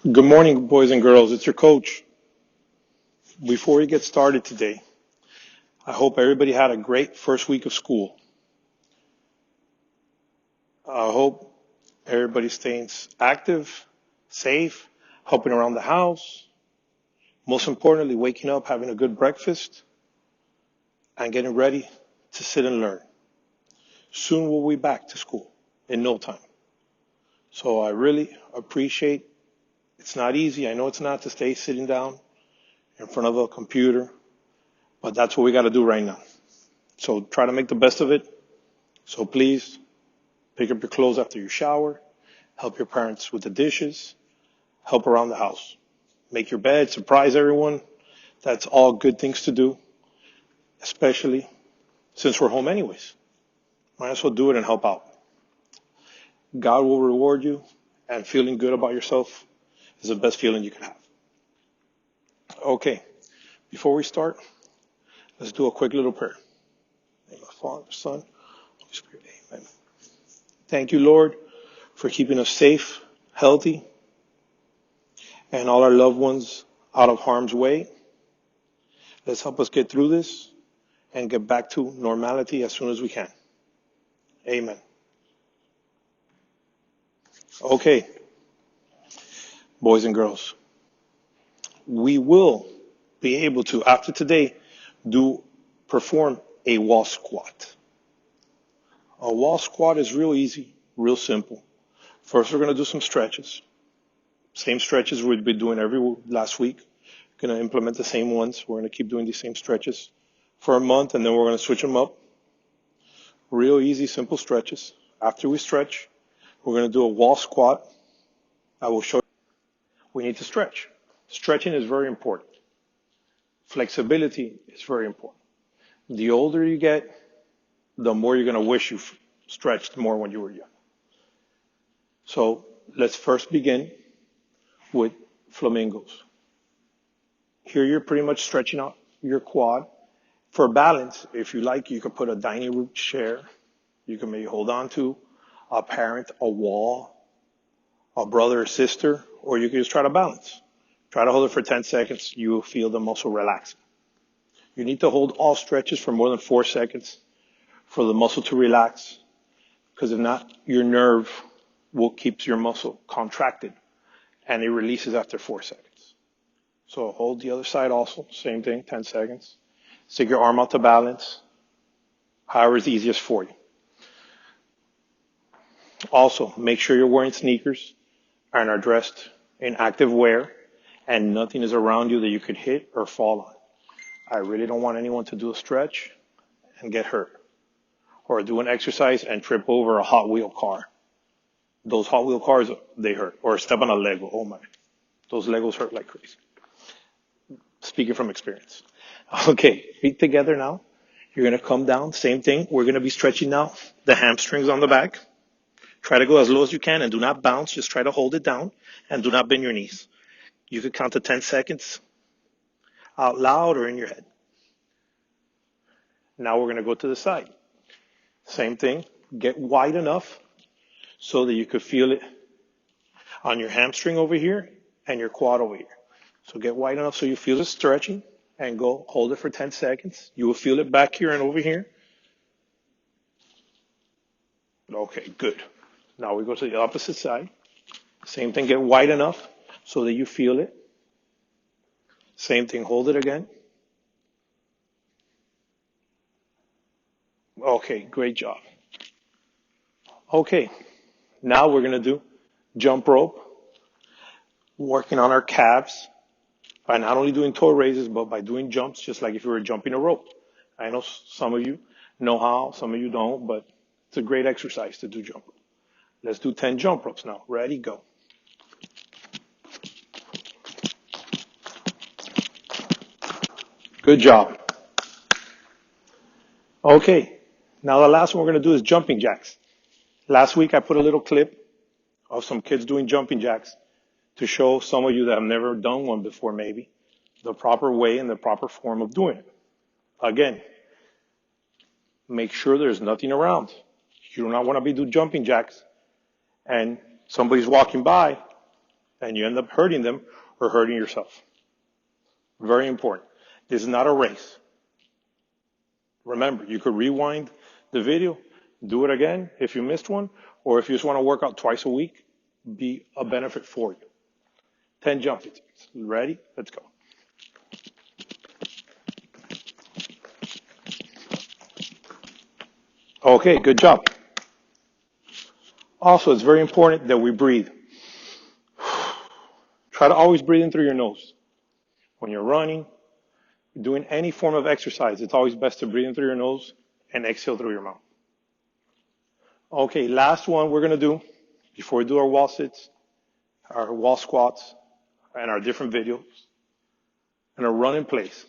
Good morning, boys and girls. It's your coach. Before we get started today, I hope everybody had a great first week of school. I hope everybody's staying active, safe, helping around the house. Most importantly, waking up, having a good breakfast, and getting ready to sit and learn. Soon we'll be back to school in no time. So I really appreciate it's not easy. I know it's not to stay sitting down in front of a computer, but that's what we got to do right now. So try to make the best of it. So please pick up your clothes after you shower, help your parents with the dishes, help around the house. Make your bed, surprise everyone. That's all good things to do, especially since we're home anyways. Might as well do it and help out. God will reward you, and feeling good about yourself is the best feeling you can have. Okay, before we start, let's do a quick little prayer. In the name of the Father, Son, Holy Spirit, amen. Thank you, Lord, for keeping us safe, healthy, and all our loved ones out of harm's way. Let's help us get through this and get back to normality as soon as we can. Amen. Okay, boys and girls, we will be able to, after today, perform a wall squat. A wall squat is real easy, real simple. First, we're going to do some stretches. Same stretches we've been doing last week. Going to implement the same ones. We're going to keep doing these same stretches for a month, and then we're going to switch them up. Real easy, simple stretches. After we stretch, we're going to do a wall squat. I will show you. We need to stretch. Stretching is very important. Flexibility is very important. The older you get, the more you're going to wish you stretched more when you were young. So let's first begin with flamingos. Here you're pretty much stretching out your quad. For balance, if you like, you could put a dining room chair. You can maybe hold on to a parent, a wall, a brother or sister, or you can just try to balance. Try to hold it for 10 seconds. You will feel the muscle relaxing. You need to hold all stretches for more than 4 seconds for the muscle to relax, because if not, your nerve will keep your muscle contracted and it releases after 4 seconds. So hold the other side also, same thing, 10 seconds. Stick your arm out to balance, however is easiest for you. Also, make sure you're wearing sneakers and are dressed in active wear and nothing is around you that you could hit or fall on. I really don't want anyone to do a stretch and get hurt, or do an exercise and trip over a Hot Wheel car. Those Hot Wheel cars, they hurt. Or step on a Lego. Oh my. Those Legos hurt like crazy. Speaking from experience. Okay, feet together now. You're going to come down. Same thing. We're going to be stretching now the hamstrings on the back. Try to go as low as you can and do not bounce. Just try to hold it down and do not bend your knees. You could count to 10 seconds out loud or in your head. Now we're going to go to the side. Same thing. Get wide enough so that you could feel it on your hamstring over here and your quad over here. So get wide enough so you feel it stretching and go hold it for 10 seconds. You will feel it back here and over here. Okay, good. Now we go to the opposite side. Same thing, get wide enough so that you feel it. Same thing, hold it again. Okay, great job. Okay, now we're going to do jump rope, working on our calves by not only doing toe raises, but by doing jumps, just like if you were jumping a rope. I know some of you know how, some of you don't, but it's a great exercise to do jump rope. Let's do 10 jump ropes now. Ready, go. Good job. Okay, now the last one we're going to do is jumping jacks. Last week I put a little clip of some kids doing jumping jacks to show some of you that have never done one before maybe the proper way and the proper form of doing it. Again, make sure there's nothing around. You do not want to be doing jumping jacks and somebody's walking by and you end up hurting them or hurting yourself. Very important. This is not a race. Remember, you could rewind the video, do it again if you missed one, or if you just want to work out twice a week, be a benefit for you. 10 jumping jacks. Ready? Let's go. Okay, good job. Also, it's very important that we breathe. Try to always breathe in through your nose. When you're running, doing any form of exercise, it's always best to breathe in through your nose and exhale through your mouth. Okay, last one we're going to do before we do our wall sits, our wall squats, and our different videos, and a run in place.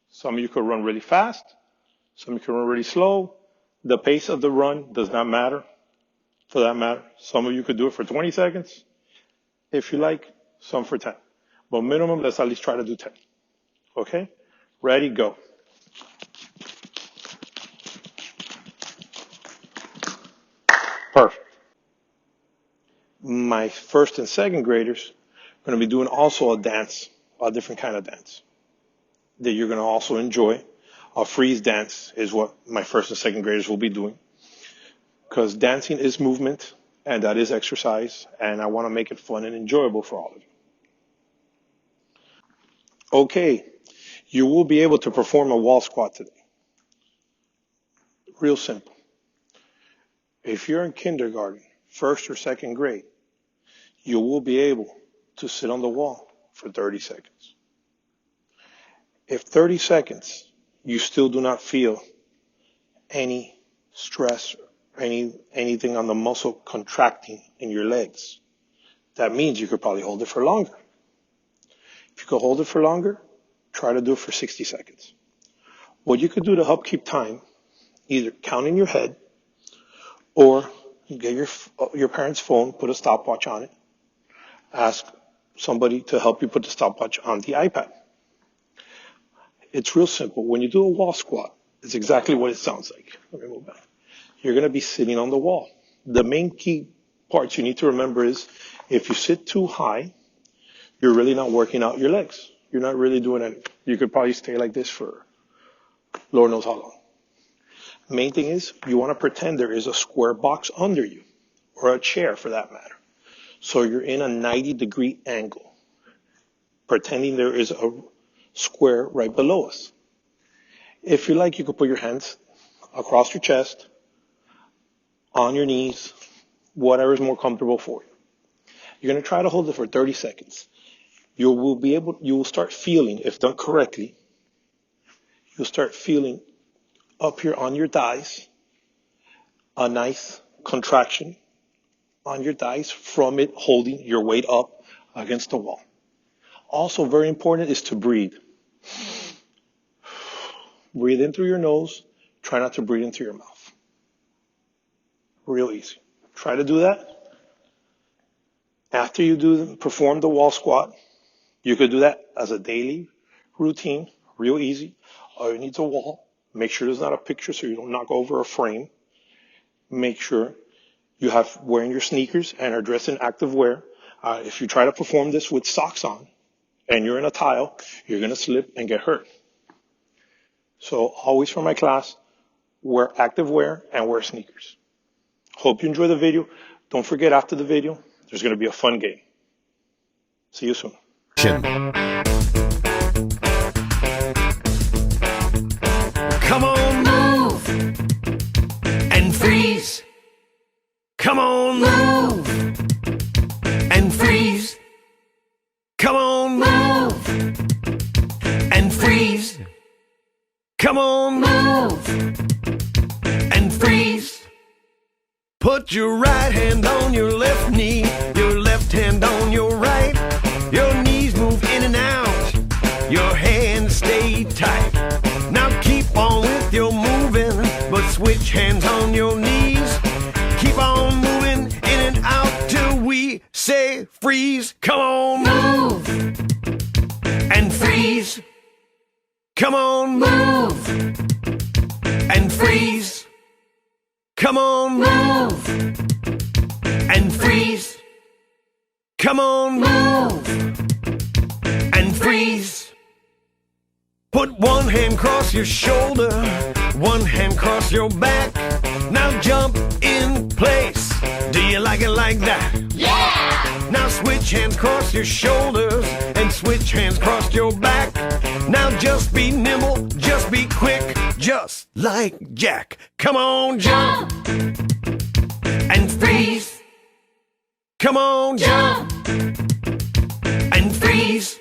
Some of you could run really fast. Some of you can run really slow. The pace of the run does not matter. For that matter, some of you could do it for 20 seconds. If you like, some for 10. But minimum, let's at least try to do 10. Okay? Ready, go. Perfect. My first and second graders are going to be doing also a dance, a different kind of dance that you're going to also enjoy. A freeze dance is what my first and second graders will be doing, because dancing is movement and that is exercise, and I want to make it fun and enjoyable for all of you. Okay, you will be able to perform a wall squat today. Real simple. If you're in kindergarten, first or second grade, you will be able to sit on the wall for 30 seconds. If 30 seconds you still do not feel any stress, anything on the muscle contracting in your legs, that means you could probably hold it for longer. If you could hold it for longer, try to do it for 60 seconds. What you could do to help keep time, either count in your head or get your parents' phone, put a stopwatch on it. Ask somebody to help you put the stopwatch on the iPad. It's real simple. When you do a wall squat, it's exactly what it sounds like. Let me move back. You're going to be sitting on the wall. The main key parts you need to remember is if you sit too high, you're really not working out your legs. You're not really doing anything. You could probably stay like this for Lord knows how long. Main thing is you want to pretend there is a square box under you, or a chair for that matter. So you're in a 90-degree angle, pretending there is a square right below us. If you like, you could put your hands across your chest, on your knees, whatever is more comfortable for you. You're going to try to hold it for 30 seconds. You will start feeling, if done correctly, you'll start feeling up here on your thighs, a nice contraction on your thighs from it holding your weight up against the wall. Also very important is to breathe. Breathe in through your nose. Try not to breathe into your mouth. Real easy. Try to do that. After you perform the wall squat, you could do that as a daily routine. Real easy. All you need is a wall. Make sure there's not a picture so you don't knock over a frame. Make sure you have wearing your sneakers and are dressed in active wear. If you try to perform this with socks on and you're in a tile, you're going to slip and get hurt. So always for my class, wear active wear and wear sneakers. Hope you enjoy the video. Don't forget, after the video, there's going to be a fun game. See you soon. Come on, move and freeze. Come on, move and freeze. Come on, move and freeze. Come on, move and freeze. Put your right hand on your left knee, your left hand on your right. Your knees move in and out, your hands stay tight. Now keep on with your moving, but switch hands on your knees. Keep on moving in and out till we say freeze. Come on, move and freeze. Come on, move and freeze. Come on, move and freeze. Come on, move and freeze. Put one hand across your shoulder, one hand across your back. Now jump in place. Do you like it like that? Yeah! Now switch hands across your shoulders and switch hands across your back. Now just be nimble, just be quick, just like Jack. Come on, jump and freeze. Come on, jump and freeze.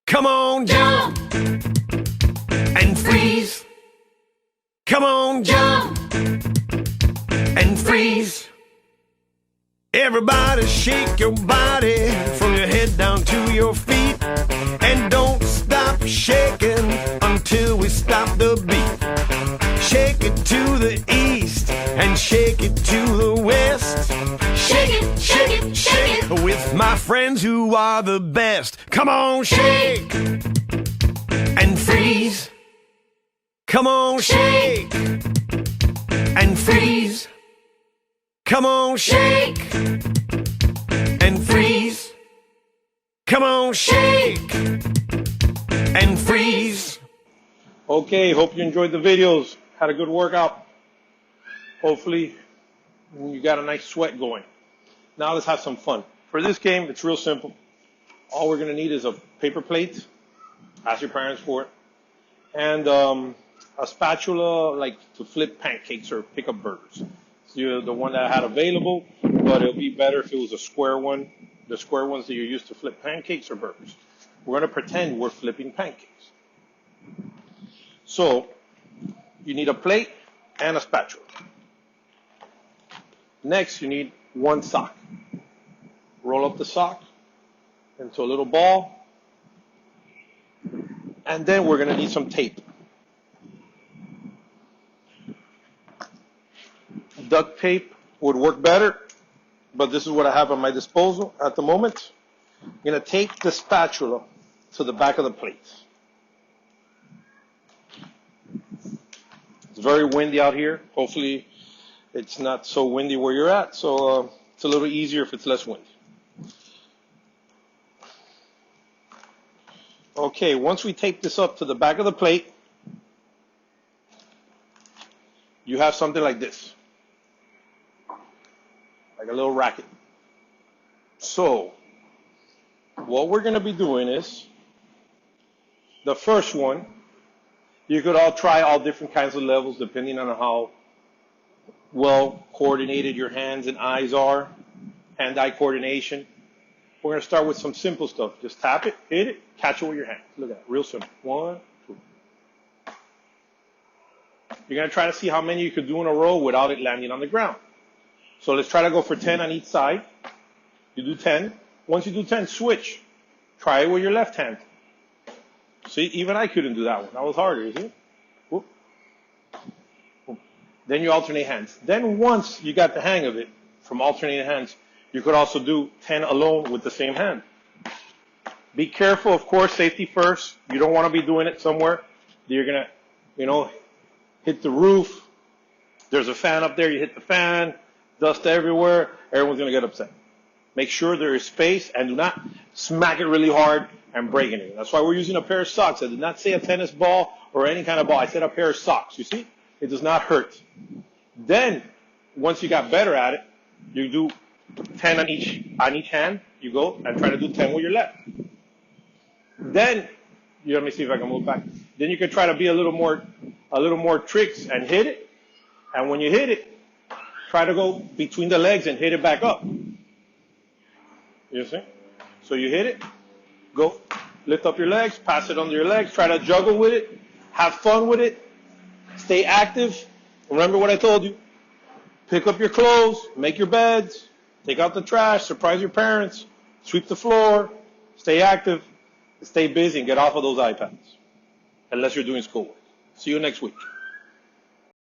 Come on, jump and freeze. Come on, jump and freeze. Everybody shake your body from your head down to your feet. And don't stop shaking until we stop the beat. Shake it to the east and shake it to the west. Shake it, shake it, shake it with my friends who are the best. Come on, shake and freeze. Come on, shake and freeze. Come on, shake and freeze. Come on, shake and freeze. Okay, hope you enjoyed the videos. Had a good workout. Hopefully you got a nice sweat going. Now let's have some fun. For this game, it's real simple. All we're going to need is a paper plate. Ask your parents for it. And a spatula, like to flip pancakes or pick up burgers. So the one that I had available, but it'll be better if it was a square one. The square ones that you use to flip pancakes or burgers. We're going to pretend we're flipping pancakes. So you need a plate and a spatula. Next, you need one sock. Roll up the sock into a little ball. And then we're going to need some tape. Duct tape would work better, but this is what I have at my disposal at the moment. I'm going to tape the spatula to the back of the plate. It's very windy out here. Hopefully it's not so windy where you're at, so it's a little easier if it's less windy. Okay, once we tape this up to the back of the plate, you have something like this. Like a little racket. So, what we're going to be doing is, the first one, you could all try all different kinds of levels depending on how well coordinated your hands and eyes are, hand-eye coordination. We're going to start with some simple stuff. Just tap it, hit it, catch it with your hand. Look at that, real simple. 1, 2. You're going to try to see how many you could do in a row without it landing on the ground. So let's try to go for 10 on each side. You do 10. Once you do 10, switch. Try it with your left hand. See, even I couldn't do that one. That was harder, isn't it? Whoop. Whoop. Then you alternate hands. Then once you got the hang of it, from alternating hands, you could also do 10 alone with the same hand. Be careful, of course, safety first. You don't want to be doing it somewhere that you're going to, hit the roof. There's a fan up there, you hit the fan. Dust everywhere, everyone's going to get upset. Make sure there is space and do not smack it really hard and break anything. That's why we're using a pair of socks. I did not say a tennis ball or any kind of ball. I said a pair of socks. You see? It does not hurt. Then, once you got better at it, you do 10 on each hand. You go and try to do 10 with your left. Then, let me see if I can move back. Then you can try to be a little more tricks and hit it. And when you hit it, try to go between the legs and hit it back up. You see? So you hit it, go, lift up your legs, pass it under your legs, try to juggle with it, have fun with it, stay active. Remember what I told you. Pick up your clothes, make your beds, take out the trash, surprise your parents, sweep the floor, stay active, stay busy, and get off of those iPads. Unless you're doing schoolwork. See you next week.